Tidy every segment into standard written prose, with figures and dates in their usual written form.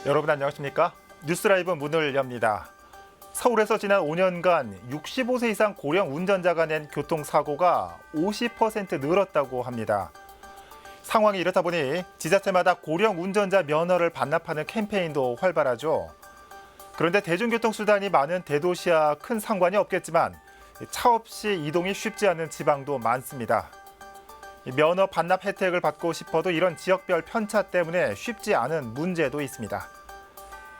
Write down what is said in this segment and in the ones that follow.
여러분 안녕하십니까? 뉴스라이브 문을 엽니다. 서울에서 지난 5년간 65세 이상 고령 운전자가 낸 교통사고가 50% 늘었다고 합니다. 상황이 이렇다 보니 지자체마다 고령 운전자 면허를 반납하는 캠페인도 활발하죠. 그런데 대중교통수단이 많은 대도시와 큰 상관이 없겠지만 차 없이 이동이 쉽지 않은 지방도 많습니다. 면허 반납 혜택을 받고 싶어도 이런 지역별 편차 때문에 쉽지 않은 문제도 있습니다.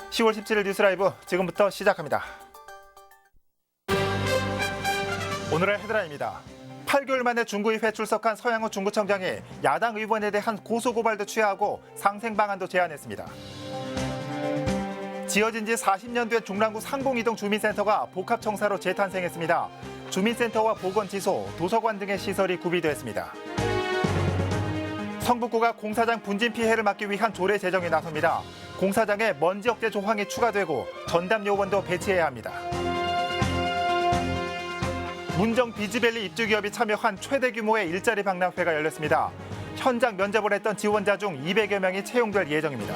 10월 17일 뉴스라이브 지금부터 시작합니다. 오늘의 헤드라인입니다. 8개월 만에 중구의회 출석한 서양호 중구청장이 야당 의원에 대한 고소고발도 취하하고 상생 방안도 제안했습니다. 지어진 지 40년 된 중랑구 상봉이동 주민센터가 복합청사로 재탄생했습니다. 주민센터와 보건지소, 도서관 등의 시설이 구비됐습니다. 성북구가 공사장 분진 피해를 막기 위한 조례 제정에 나섭니다. 공사장에 먼지 억제 조항이 추가되고 전담 요원도 배치해야 합니다. 문정 비즈밸리 입주기업이 참여한 최대 규모의 일자리 박람회가 열렸습니다. 현장 면접을 했던 지원자 중 200여 명이 채용될 예정입니다.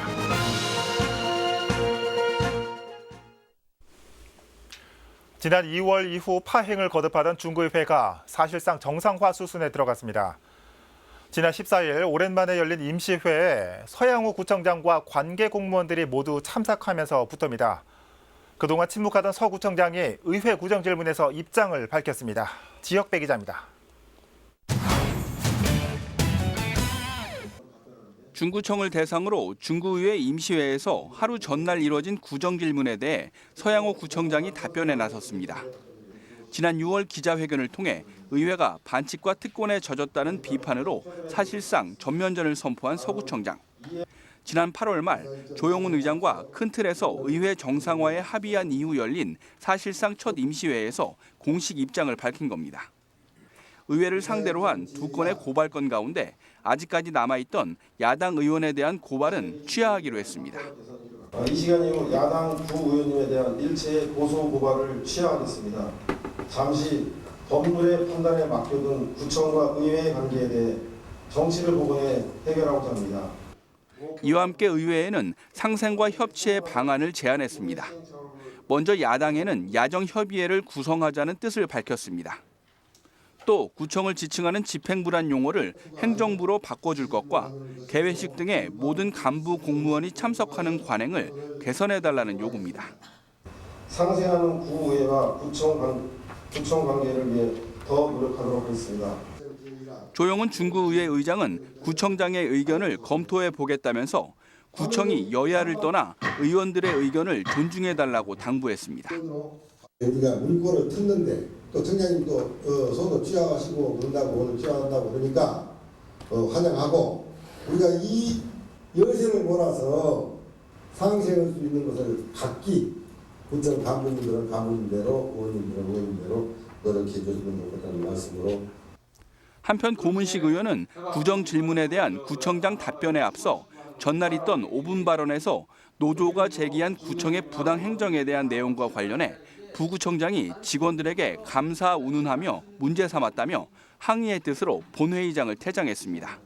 지난 2월 이후 파행을 거듭하던 중구의회가 사실상 정상화 수순에 들어갔습니다. 지난 14일 오랜만에 열린 임시회에 서양호 구청장과 관계 공무원들이 모두 참석하면서 붙습니다. 그동안 침묵하던 서 구청장이 의회 구정질문에서 입장을 밝혔습니다. 지역배 기자입니다. 중구청을 대상으로 중구의회 임시회에서 하루 전날 이뤄진 구정질문에 대해 서양호 구청장이 답변에 나섰습니다. 지난 6월 기자회견을 통해 의회가 반칙과 특권에 젖었다는 비판으로 사실상 전면전을 선포한 서 구청장. 지난 8월 말 조영훈 의장과 큰 틀에서 의회 정상화에 합의한 이후 열린 사실상 첫 임시회에서 공식 입장을 밝힌 겁니다. 의회를 상대로 한 두 건의 고발건 가운데 아직까지 남아있던 야당 의원에 대한 고발은 취하하기로 했습니다. 이 시간 이후 야당 두 의원님에 대한 일체의 고소 고발을 취하하겠습니다. 잠시 법률의 판단에 맡겨둔 구청과 의회의 관계에 대해 정치를 복원해 해결하고자 합니다. 이와 함께 의회에는 상생과 협치의 방안을 제안했습니다. 먼저 야당에는 야정협의회를 구성하자는 뜻을 밝혔습니다. 또 구청을 지칭하는 집행불안 용어를 행정부로 바꿔줄 것과 개회식 등의 모든 간부 공무원이 참석하는 관행을 개선해달라는 요구입니다. 상생하는 구의회와 구청 관계를 위해 더 노력하도록 하겠습니다. 조영훈 중구의회 의장은 구청장의 의견을 검토해 보겠다면서 구청이 여야를 떠나 의원들의 의견을 존중해달라고 당부했습니다. 우리가 물꼬를 텄는데 또 청장님도 손도 취하시고 그런다고 오늘 취하한다고 그러니까 환영하고 우리가 이 여세를 몰아서 상생할 수 있는 것을 각기 구청 간부님들은 간부님대로 의원님들은 의원님대로 노력해 주시면 좋겠다는 말씀으로. 한편 고문식 의원은 구정 질문에 대한 구청장 답변에 앞서 전날 있던 5분 발언에서 노조가 제기한 구청의 부당 행정에 대한 내용과 관련해 부구청장이 직원들에게 감사 운운하며 문제 삼았다며 항의의 뜻으로 본회의장을 퇴장했습니다.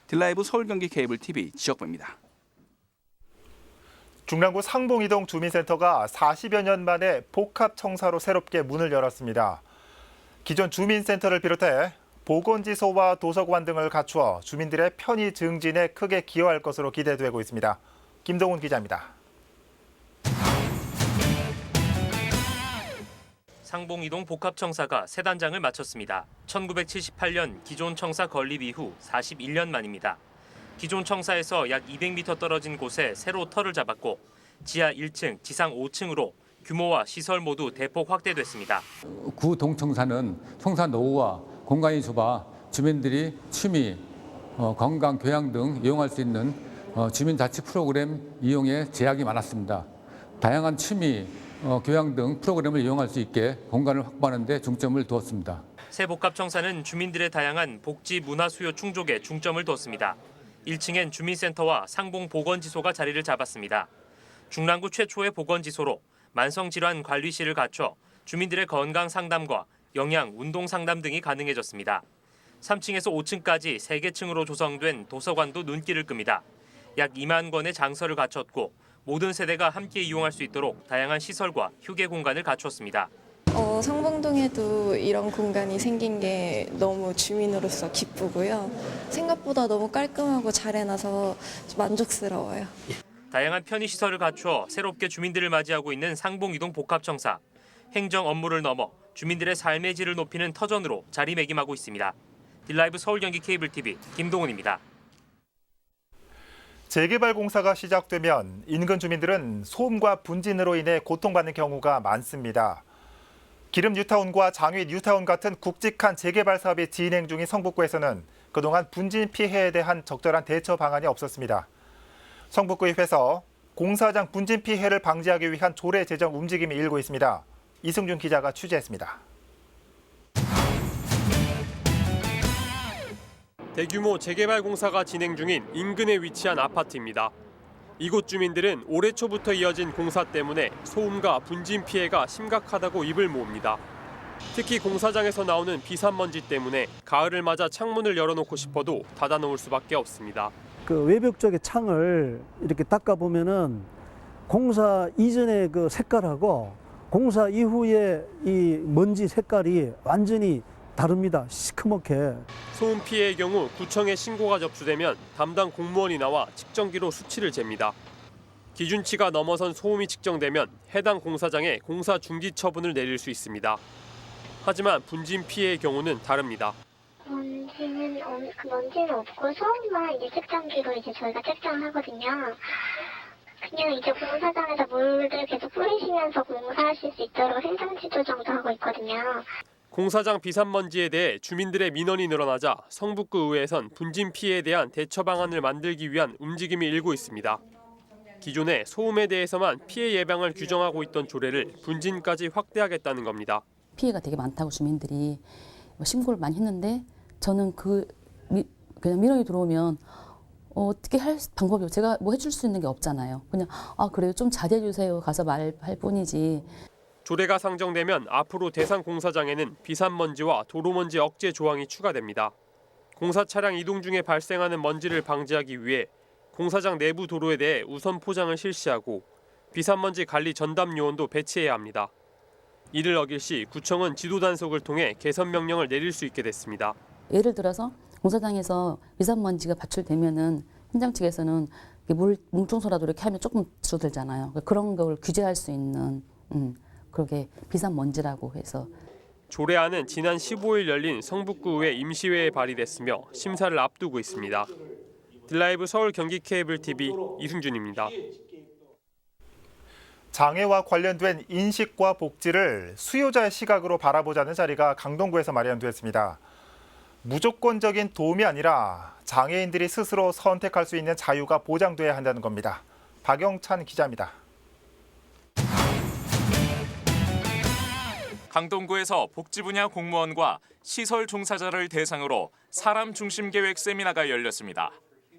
딜라이브 서울경기 케이블 TV 지역배입니다. 중랑구 상봉이동 주민센터가 40여 년 만에 복합청사로 새롭게 문을 열었습니다. 기존 주민센터를 비롯해 보건지소와 도서관 등을 갖추어 주민들의 편의 증진에 크게 기여할 것으로 기대되고 있습니다. 김동훈 기자입니다. 상봉이동 복합청사가 새 단장을 마쳤습니다. 1978년 기존 청사 건립 이후 41년 만입니다. 기존 청사에서 약 200m 떨어진 곳에 새로 터를 잡았고 지하 1층, 지상 5층으로 규모와 시설 모두 대폭 확대됐습니다. 구 동청사는 청사 노후와 공간이 좁아 주민들이 취미, 건강, 교양 등 이용할 수 있는 주민자치 프로그램 이용에 제약이 많았습니다. 다양한 취미, 교양 등 프로그램을 이용할 수 있게 공간을 확보하는 데 중점을 두었습니다. 새 복합청사는 주민들의 다양한 복지 문화 수요 충족에 중점을 두었습니다. 1층엔 주민센터와 상봉보건지소가 자리를 잡았습니다. 중랑구 최초의 보건지소로 만성질환 관리실을 갖춰 주민들의 건강 상담과 영양, 운동 상담 등이 가능해졌습니다. 3층에서 5층까지 3개 층으로 조성된 도서관도 눈길을 끕니다. 약 2만 권의 장서를 갖췄고 모든 세대가 함께 이용할 수 있도록 다양한 시설과 휴게 공간을 갖췄습니다. 상봉동에도 이런 공간이 생긴 게 너무 주민으로서 기쁘고요. 생각보다 너무 깔끔하고 잘 해놔서 만족스러워요. 다양한 편의시설을 갖추어 새롭게 주민들을 맞이하고 있는 상봉이동 복합청사. 행정 업무를 넘어 주민들의 삶의 질을 높이는 터전으로 자리매김하고 있습니다. 딜라이브 서울 경기 케이블 TV 김동훈입니다. 재개발 공사가 시작되면 인근 주민들은 소음과 분진으로 인해 고통받는 경우가 많습니다. 기름 뉴타운과 장위 뉴타운 같은 굵직한 재개발 사업이 진행 중인 성북구에서는 그동안 분진 피해에 대한 적절한 대처 방안이 없었습니다. 성북구에서 공사장 분진 피해를 방지하기 위한 조례 제정 움직임이 일고 있습니다. 이승준 기자가 취재했습니다. 대규모 재개발 공사가 진행 중인 인근에 위치한 아파트입니다. 이곳 주민들은 올해 초부터 이어진 공사 때문에 소음과 분진 피해가 심각하다고 입을 모읍니다. 특히 공사장에서 나오는 비산먼지 때문에 가을을 맞아 창문을 열어놓고 싶어도 닫아놓을 수밖에 없습니다. 그 외벽 쪽의 창을 이렇게 닦아 보면은 공사 이전의 그 색깔하고 공사 이후의 이 먼지 색깔이 완전히 다릅니다. 시커멓게. 소음 피해의 경우 구청에 신고가 접수되면 담당 공무원이 나와 측정기로 수치를 잽니다. 기준치가 넘어선 소음이 측정되면 해당 공사장에 공사 중지 처분을 내릴 수 있습니다. 하지만 분진 피해의 경우는 다릅니다. 먼지는 없고 소음만 이제 측정기로 이제 저희가 측정하거든요. 그냥 이제 공사장에서 물들 계속 뿌리시면서 공사하실 수 있도록 행정지도 정도 하고 있거든요. 공사장 비산먼지에 대해 주민들의 민원이 늘어나자 성북구 의회에선 분진 피해에 대한 대처 방안을 만들기 위한 움직임이 일고 있습니다. 기존에 소음에 대해서만 피해 예방을 규정하고 있던 조례를 분진까지 확대하겠다는 겁니다. 피해가 되게 많다고 주민들이 신고를 많이 했는데 저는 그냥 민원이 들어오면 어떻게 할 방법이 없고 제가 뭐 해줄 수 있는 게 없잖아요. 그냥 그래요 좀 자제해 주세요 가서 말할 뿐이지. 조례가 상정되면 앞으로 대상 공사장에는 비산먼지와 도로먼지 억제 조항이 추가됩니다. 공사 차량 이동 중에 발생하는 먼지를 방지하기 위해 공사장 내부 도로에 대해 우선 포장을 실시하고 비산먼지 관리 전담 요원도 배치해야 합니다. 이를 어길 시 구청은 지도 단속을 통해 개선 명령을 내릴 수 있게 됐습니다. 예를 들어서 공사장에서 비산먼지가 발출되면은 현장 측에서는 물청소라도 이렇게 하면 조금 줄어들잖아요. 그런 걸 규제할 수 있는 그렇게 비산먼지라고 해서. 조례안은 지난 15일 열린 성북구의회 임시회에 발의됐으며 심사를 앞두고 있습니다. 딜라이브 서울 경기 케이블 TV 이승준입니다. 장애와 관련된 인식과 복지를 수요자의 시각으로 바라보자는 자리가 강동구에서 마련됐습니다. 무조건적인 도움이 아니라 장애인들이 스스로 선택할 수 있는 자유가 보장돼야 한다는 겁니다. 박영찬 기자입니다. 강동구에서 복지 분야 공무원과 시설 종사자를 대상으로 사람 중심 계획 세미나가 열렸습니다.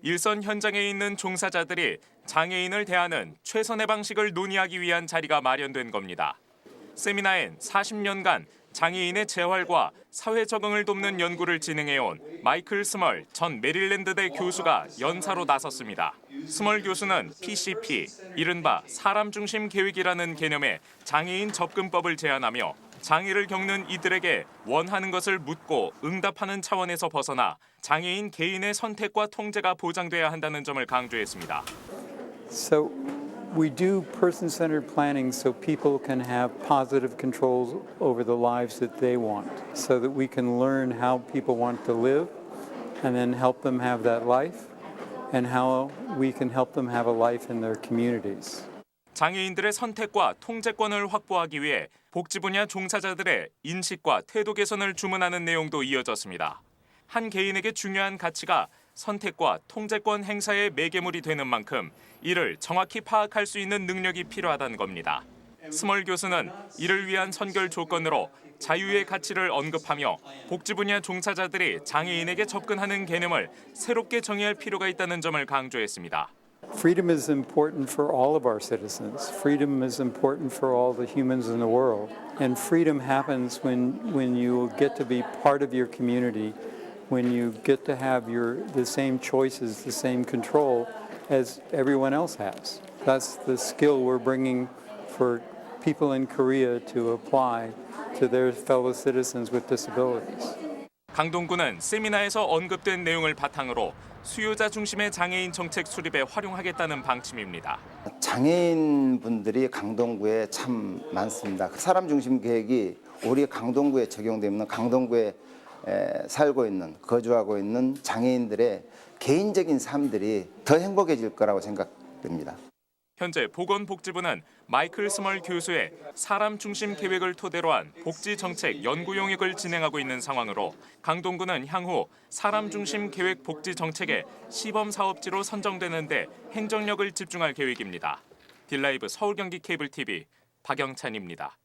일선 현장에 있는 종사자들이 장애인을 대하는 최선의 방식을 논의하기 위한 자리가 마련된 겁니다. 세미나엔 40년간 장애인의 재활과 사회 적응을 돕는 연구를 진행해온 마이클 스멀 전 메릴랜드대 교수가 연사로 나섰습니다. 스멀 교수는 PCP, 이른바 사람 중심 계획이라는 개념의 장애인 접근법을 제안하며 장애를 겪는 이들에게 원하는 것을 묻고 응답하는 차원에서 벗어나 장애인 개인의 선택과 통제가 보장돼야 한다는 점을 강조했습니다. So we do person-centered planning so people can have positive controls over the lives that they want, so that we can learn how people want to live and then help them have that life and how we can help them have a life in their communities. 장애인들의 선택과 통제권을 확보하기 위해 복지 분야 종사자들의 인식과 태도 개선을 주문하는 내용도 이어졌습니다. 한 개인에게 중요한 가치가 선택과 통제권 행사의 매개물이 되는 만큼 이를 정확히 파악할 수 있는 능력이 필요하다는 겁니다. 스멀 교수는 이를 위한 선결 조건으로 자유의 가치를 언급하며 복지 분야 종사자들이 장애인에게 접근하는 개념을 새롭게 정의할 필요가 있다는 점을 강조했습니다. Freedom is important for all of our citizens. Freedom is important for all the humans in the world. And freedom happens when you get to be part of your community, when you get to have the same choices, the same control as everyone else has. That's the skill we're bringing for people in Korea to apply to their fellow citizens with disabilities. 강동구는 세미나에서 언급된 내용을 바탕으로 수요자 중심의 장애인 정책 수립에 활용하겠다는 방침입니다. 장애인분들이 강동구에 참 많습니다. 사람 중심 계획이 우리 강동구에 적용되면 강동구에 살고 있는, 거주하고 있는 장애인들의 개인적인 삶들이 더 행복해질 거라고 생각됩니다. 현재 보건복지부는 마이클 스멀 교수의 사람 중심 계획을 토대로 한 복지정책 연구 용역을 진행하고 있는 상황으로 강동구는 향후 사람 중심 계획 복지정책의 시범 사업지로 선정되는 데 행정력을 집중할 계획입니다. 딜라이브 서울 경기 케이블 TV 박영찬입니다.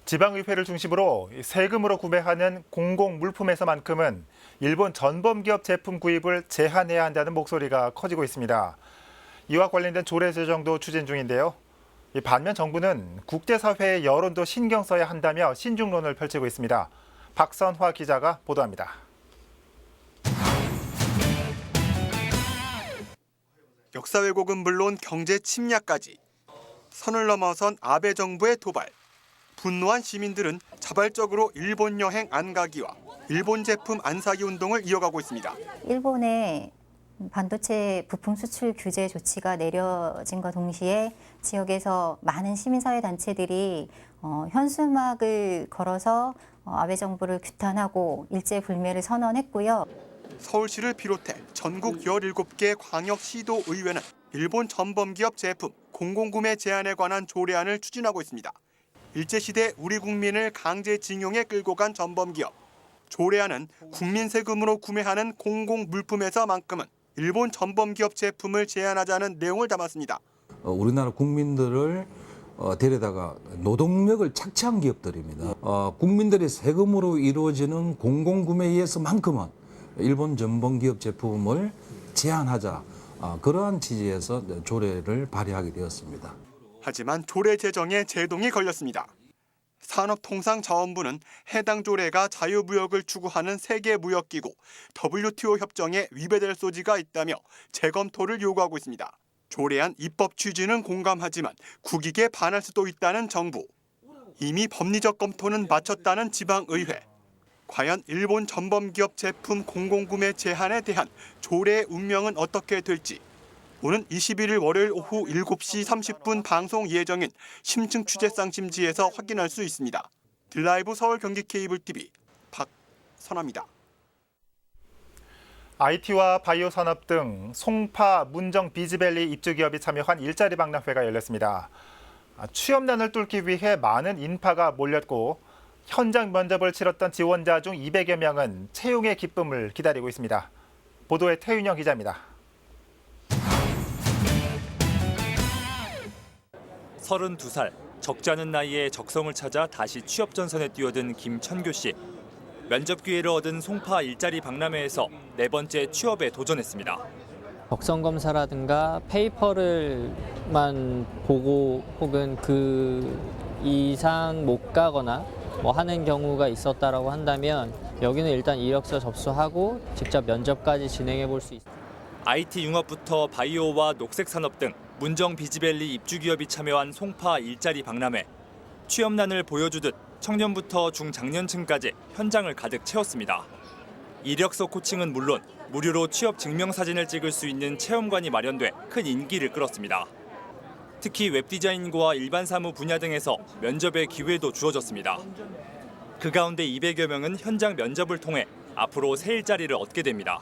지방의회를 중심으로 세금으로 구매하는 공공물품에서만큼은 일본 전범기업 제품 구입을 제한해야 한다는 목소리가 커지고 있습니다. 이와 관련된 조례 제정도 추진 중인데요. 반면 정부는 국제사회의 여론도 신경 써야 한다며 신중론을 펼치고 있습니다. 박선화 기자가 보도합니다. 역사 왜곡은 물론 경제 침략까지 선을 넘어선 아베 정부의 도발. 분노한 시민들은 자발적으로 일본 여행 안 가기와 일본 제품 안 사기 운동을 이어가고 있습니다. 일본의 반도체 부품 수출 규제 조치가 내려진과 동시에 지역에서 많은 시민사회 단체들이 현수막을 걸어서 아베 정부를 규탄하고 일제불매를 선언했고요. 서울시를 비롯해 전국 17개 광역시도 의회는 일본 전범기업 제품 공공구매 제한에 관한 조례안을 추진하고 있습니다. 일제시대 우리 국민을 강제징용에 끌고 간 전범기업. 조례안은 국민 세금으로 구매하는 공공물품에서만큼은 일본 전범기업 제품을 제한하자는 내용을 담았습니다. 우리나라 국민들을 데려다가 노동력을 착취한 기업들입니다. 국민들의 세금으로 이루어지는 공공구매에서만큼은 일본 전범기업 제품을 제한하자. 그러한 취지에서 조례를 발의하게 되었습니다. 하지만 조례 제정에 제동이 걸렸습니다. 산업통상자원부는 해당 조례가 자유무역을 추구하는 세계무역기구 WTO 협정에 위배될 소지가 있다며 재검토를 요구하고 있습니다. 조례안 입법 취지는 공감하지만 국익에 반할 수도 있다는 정부. 이미 법리적 검토는 마쳤다는 지방의회. 과연 일본 전범기업 제품 공공구매 제한에 대한 조례의 운명은 어떻게 될지 오는 21일 월요일 오후 7시 30분 방송 예정인 심층 취재상 심지에서 확인할 수 있습니다. 딜라이브 서울 경기 케이블 TV 박선아입니다. IT와 바이오 산업 등 송파, 문정, 비즈밸리 입주 기업이 참여한 일자리 박람회가 열렸습니다. 취업난을 뚫기 위해 많은 인파가 몰렸고 현장 면접을 치렀던 지원자 중 200여 명은 채용의 기쁨을 기다리고 있습니다. 보도에 태윤영 기자입니다. 32살, 적지 않은 나이에 적성을 찾아 다시 취업 전선에 뛰어든 김천교 씨. 면접 기회를 얻은 송파 일자리 박람회에서 4번째 취업에 도전했습니다. 적성 검사라든가 페이퍼를만 보고 혹은 그 이상 못 가거나 하는 경우가 있었다라고 한다면 여기는 일단 이력서 접수하고 직접 면접까지 진행해 볼 수 있습니다. IT 융합부터 바이오와 녹색 산업 등 문정 비즈밸리 입주 기업이 참여한 송파 일자리 박람회. 취업난을 보여주듯 청년부터 중장년층까지 현장을 가득 채웠습니다. 이력서 코칭은 물론 무료로 취업 증명사진을 찍을 수 있는 체험관이 마련돼 큰 인기를 끌었습니다. 특히 웹디자인과 일반 사무 분야 등에서 면접의 기회도 주어졌습니다. 그 가운데 200여 명은 현장 면접을 통해 앞으로 새 일자리를 얻게 됩니다.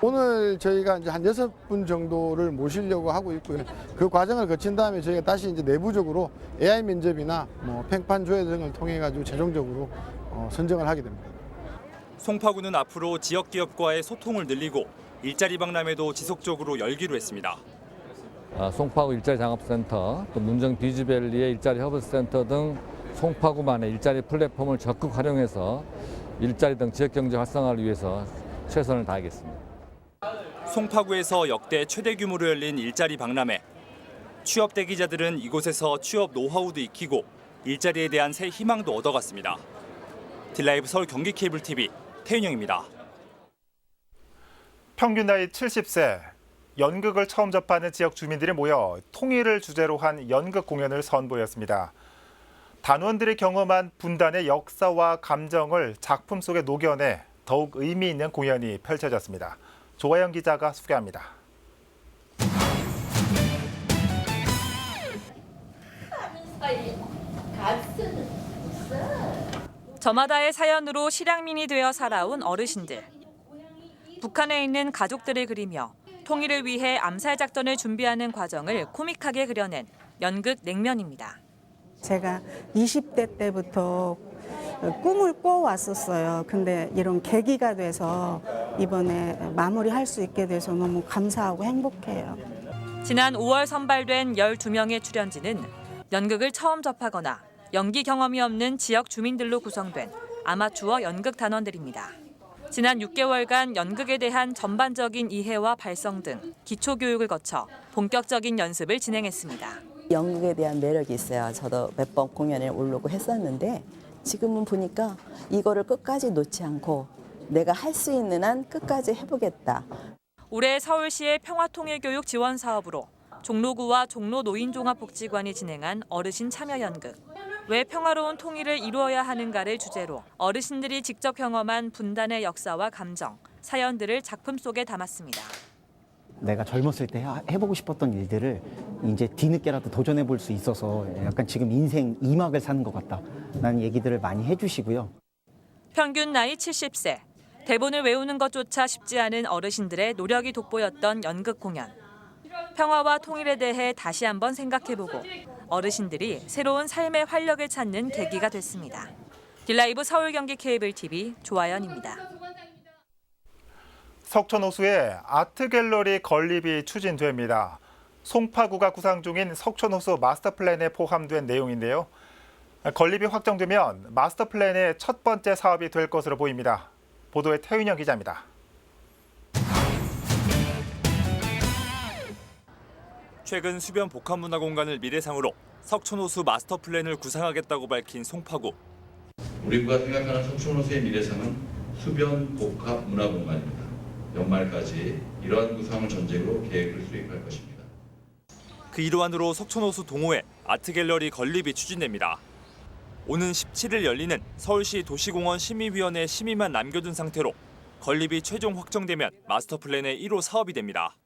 오늘 저희가 이제 한 6분 정도를 모시려고 하고 있고요. 그 과정을 거친 다음에 저희가 다시 이제 내부적으로 AI 면접이나 팽판 조회 등을 통해 가지고 최종적으로 선정을 하게 됩니다. 송파구는 앞으로 지역 기업과의 소통을 늘리고 일자리 박람회도 지속적으로 열기로 했습니다. 송파구 일자리 장업센터, 또 문정 비즈밸리의 일자리 허브센터 등 송파구만의 일자리 플랫폼을 적극 활용해서 일자리 등 지역 경제 활성화를 위해서 최선을 다하겠습니다. 송파구에서 역대 최대 규모로 열린 일자리 박람회. 취업 대기자들은 이곳에서 취업 노하우도 익히고 일자리에 대한 새 희망도 얻어갔습니다. 딜라이브 서울 경기 케이블 TV 태윤영입니다. 평균 나이 70세, 연극을 처음 접하는 지역 주민들이 모여 통일을 주제로 한 연극 공연을 선보였습니다. 단원들이 경험한 분단의 역사와 감정을 작품 속에 녹여내 더욱 의미 있는 공연이 펼쳐졌습니다. 조아영 기자가 소개합니다. 저마다의 사연으로 실향민이 되어 살아온 어르신들. 북한에 있는 가족들을 그리며 통일을 위해 암살 작전을 준비하는 과정을 코믹하게 그려낸 연극 냉면입니다. 제가 20대 때부터 꿈을 꿔왔었어요. 근데 이런 계기가 돼서 이번에 마무리할 수 있게 돼서 너무 감사하고 행복해요. 지난 5월 선발된 12명의 출연진은 연극을 처음 접하거나 연기 경험이 없는 지역 주민들로 구성된 아마추어 연극 단원들입니다. 지난 6개월간 연극에 대한 전반적인 이해와 발성 등 기초 교육을 거쳐 본격적인 연습을 진행했습니다. 연극에 대한 매력이 있어요. 저도 몇 번 공연에 오르고 했었는데 지금은 보니까 이거를 끝까지 놓지 않고 내가 할 수 있는 한 끝까지 해보겠다. 올해 서울시의 평화통일교육 지원 사업으로 종로구와 종로노인종합복지관이 진행한 어르신 참여 연극. 왜 평화로운 통일을 이루어야 하는가를 주제로 어르신들이 직접 경험한 분단의 역사와 감정, 사연들을 작품 속에 담았습니다. 내가 젊었을 때 해보고 싶었던 일들을 이제 뒤늦게라도 도전해 볼 수 있어서 약간 지금 인생 2막을 사는 것 같다라는 얘기들을 많이 해주시고요. 평균 나이 70세, 대본을 외우는 것조차 쉽지 않은 어르신들의 노력이 돋보였던 연극 공연. 평화와 통일에 대해 다시 한번 생각해보고 어르신들이 새로운 삶의 활력을 찾는 계기가 됐습니다. 딜라이브 서울 경기 케이블 TV 조아연입니다. 석촌호수에 아트갤러리 건립이 추진됩니다. 송파구가 구상 중인 석촌호수 마스터플랜에 포함된 내용인데요. 건립이 확정되면 마스터플랜의 첫 번째 사업이 될 것으로 보입니다. 보도에 태윤영 기자입니다. 최근 수변 복합문화공간을 미래상으로 석촌호수 마스터 플랜을 구상하겠다고 밝힌 송파구. 우리 구가 생각하는 석촌호수의 미래상은 수변 복합문화공간입니다. 연말까지 이러한 구상을 전제로 계획을 수립할 것입니다. 그 일환으로 석촌호수 동호회 아트갤러리 건립이 추진됩니다. 오는 17일 열리는 서울시 도시공원 심의위원회 심의만 남겨둔 상태로 건립이 최종 확정되면 마스터 플랜의 1호 사업이 됩니다.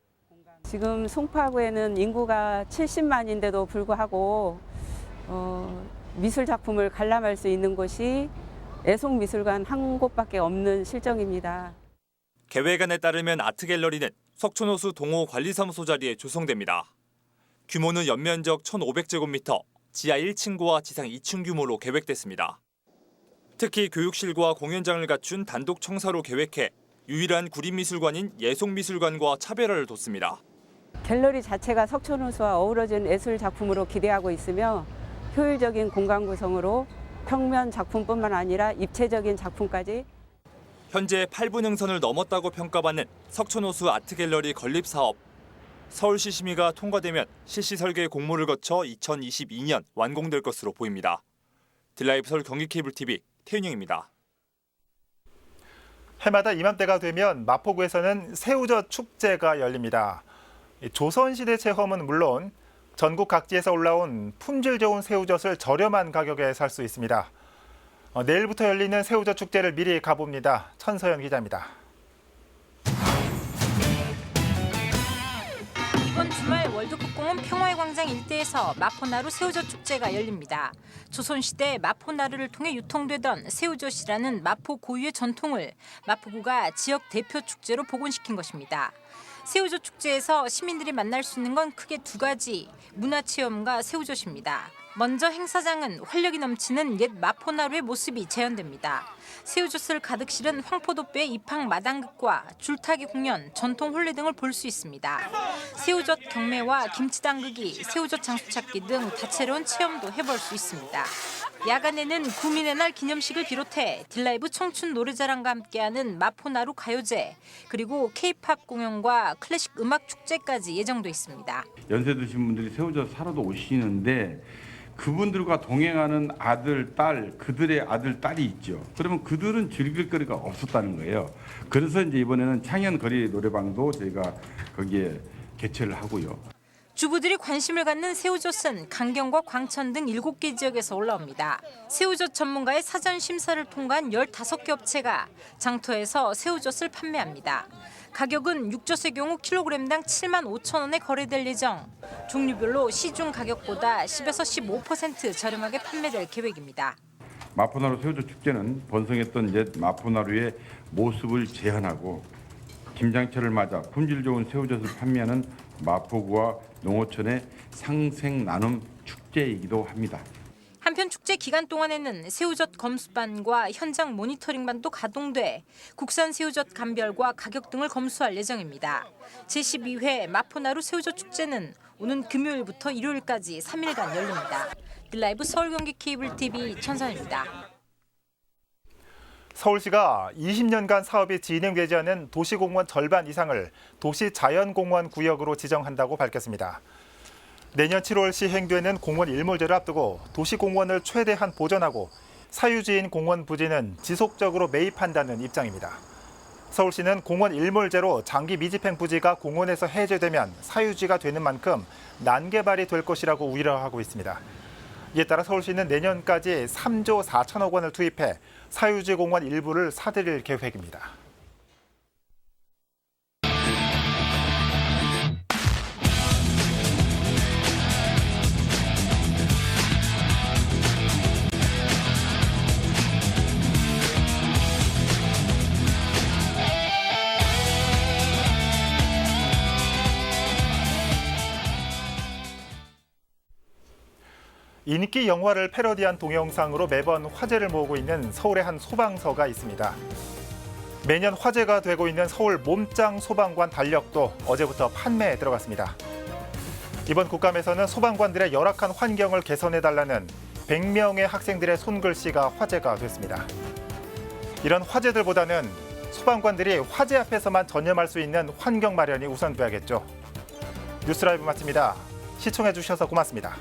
지금 송파구에는 인구가 70만인데도 불구하고 미술 작품을 관람할 수 있는 곳이 애송미술관 한 곳밖에 없는 실정입니다. 계획안에 따르면 아트갤러리는 석촌호수 동호 관리사무소 자리에 조성됩니다. 규모는 연면적 1,500제곱미터, 지하 1층고와 지상 2층 규모로 계획됐습니다. 특히 교육실과 공연장을 갖춘 단독 청사로 계획해 유일한 구립미술관인 예송미술관과 차별화를 뒀습니다. 갤러리 자체가 석촌호수와 어우러진 예술 작품으로 기대하고 있으며 효율적인 공간 구성으로 평면 작품뿐만 아니라 입체적인 작품까지. 현재 8분 능선을 넘었다고 평가받는 석촌호수 아트갤러리 건립 사업. 서울시 심의가 통과되면 실시 설계 공모를 거쳐 2022년 완공될 것으로 보입니다. 딜라이브 서울 경기 케이블 TV 태윤영입니다. 해마다 이맘때가 되면 마포구에서는 새우젓 축제가 열립니다. 조선시대 체험은 물론 전국 각지에서 올라온 품질 좋은 새우젓을 저렴한 가격에 살 수 있습니다. 내일부터 열리는 새우젓 축제를 미리 가봅니다. 천서연 기자입니다. 이번 주말 월드컵공원 평화의 광장 일대에서 마포나루 새우젓 축제가 열립니다. 조선시대 마포나루를 통해 유통되던 새우젓이라는 마포 고유의 전통을 마포구가 지역 대표 축제로 복원시킨 것입니다. 새우젓 축제에서 시민들이 만날 수 있는 건 크게 두 가지, 문화체험과 새우젓입니다. 먼저 행사장은 활력이 넘치는 옛 마포나루의 모습이 재현됩니다. 새우젓을 가득 실은 황포도뼈의 입항 마당극과 줄타기 공연, 전통 혼례 등을 볼 수 있습니다. 새우젓 경매와 김치 담그기, 새우젓 장수 찾기 등 다채로운 체험도 해볼 수 있습니다. 야간에는 구민의 날 기념식을 비롯해 딜라이브 청춘 노래자랑과 함께하는 마포나루 가요제, 그리고 K-팝 공연과 클래식 음악 축제까지 예정돼 있습니다. 연세 드신 분들이 새우젓 사러도 오시는데 그분들과 동행하는 아들, 딸, 그들의 아들, 딸이 있죠. 그러면 그들은 즐길 거리가 없었다는 거예요. 그래서 이제 이번에는 창현 거리 노래방도 저희가 거기에 개최를 하고요. 주부들이 관심을 갖는 새우젓은 강경과 광천 등 7개 지역에서 올라옵니다. 새우젓 전문가의 사전 심사를 통과한 15개 업체가 장터에서 새우젓을 판매합니다. 가격은 육젓의 경우 킬로그램당 7만 5천 원에 거래될 예정. 종류별로 시중 가격보다 10에서 15% 저렴하게 판매될 계획입니다. 마포나루 새우젓 축제는 번성했던 옛 마포나루의 모습을 재현하고 김장철을 맞아 품질 좋은 새우젓을 판매하는 마포구와 농어촌의 상생 나눔 축제이기도 합니다. 한편 축제 기간 동안에는 새우젓 검수반과 현장 모니터링반도 가동돼 국산 새우젓 감별과 가격 등을 검수할 예정입니다. 제12회 마포나루 새우젓 축제는 오는 금요일부터 일요일까지 3일간 열립니다. 딜라이브 서울 경기 케이블 TV 천선입니다. 서울시가 20년간 사업이 진행되지 않은 도시공원 절반 이상을 도시자연공원 구역으로 지정한다고 밝혔습니다. 내년 7월 시행되는 공원 일몰제를 앞두고 도시공원을 최대한 보존하고 사유지인 공원 부지는 지속적으로 매입한다는 입장입니다. 서울시는 공원 일몰제로 장기 미집행 부지가 공원에서 해제되면 사유지가 되는 만큼 난개발이 될 것이라고 우려하고 있습니다. 이에 따라 서울시는 내년까지 3조 4천억 원을 투입해 사유지 공원 일부를 사들일 계획입니다. 인기 영화를 패러디한 동영상으로 매번 화제를 모으고 있는 서울의 한 소방서가 있습니다. 매년 화제가 되고 있는 서울 몸짱 소방관 달력도 어제부터 판매에 들어갔습니다. 이번 국감에서는 소방관들의 열악한 환경을 개선해달라는 100명의 학생들의 손글씨가 화제가 됐습니다. 이런 화제들보다는 소방관들이 화재 앞에서만 전념할 수 있는 환경 마련이 우선돼야겠죠. 뉴스라이브 마칩니다. 시청해주셔서 고맙습니다.